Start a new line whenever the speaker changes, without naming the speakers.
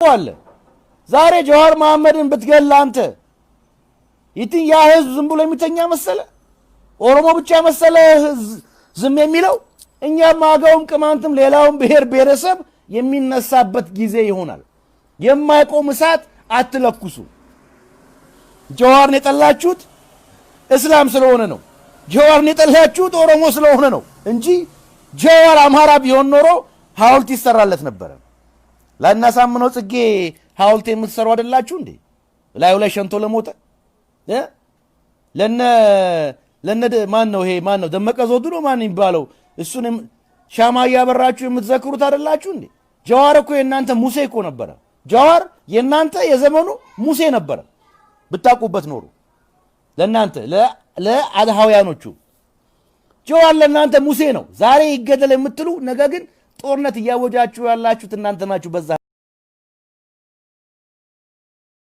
አለ ዛሬ ጀዋር መሐመድን ብትገል አንተ ያ ህዝብ ዝም ብሎ የሚተኛ መሰለ? ኦሮሞ ብቻ መሰለ ዝም የሚለው? እኛም አገውም ቅማንትም ሌላውም ብሔር ብሔረሰብ የሚነሳበት ጊዜ ይሆናል። የማይቆም እሳት አትለኩሱ። ጀዋርን የጠላችሁት እስላም ስለሆነ ነው። ጀዋርን የጠላችሁት ኦሮሞ ስለሆነ ነው እንጂ ጀዋር አማራ ቢሆን ኖሮ ሐውልት ይሰራለት ነበር። ላናሳምነው ጽጌ ሐውልት የምትሰሩ አይደላችሁ እንዴ? ላዩ ላይ ሸንቶ ለሞተ ለነ ማን ነው? ይሄ ማን ነው? ደመቀ ዘውዱ ነው ማን ይባለው? እሱንም ሻማ ያበራችሁ የምትዘክሩት አይደላችሁ እንዴ? ጀዋር እኮ የናንተ ሙሴ እኮ ነበር። ጀዋር የናንተ የዘመኑ ሙሴ ነበር። ብታቁበት ኖሩ ለናንተ ለአድሃውያኖቹ ጀዋር ለናንተ ሙሴ ነው። ዛሬ ይገደል የምትሉ ነገ ግን ጦርነት እያወጃችሁ ያላችሁት እናንተ ናችሁ። በዛ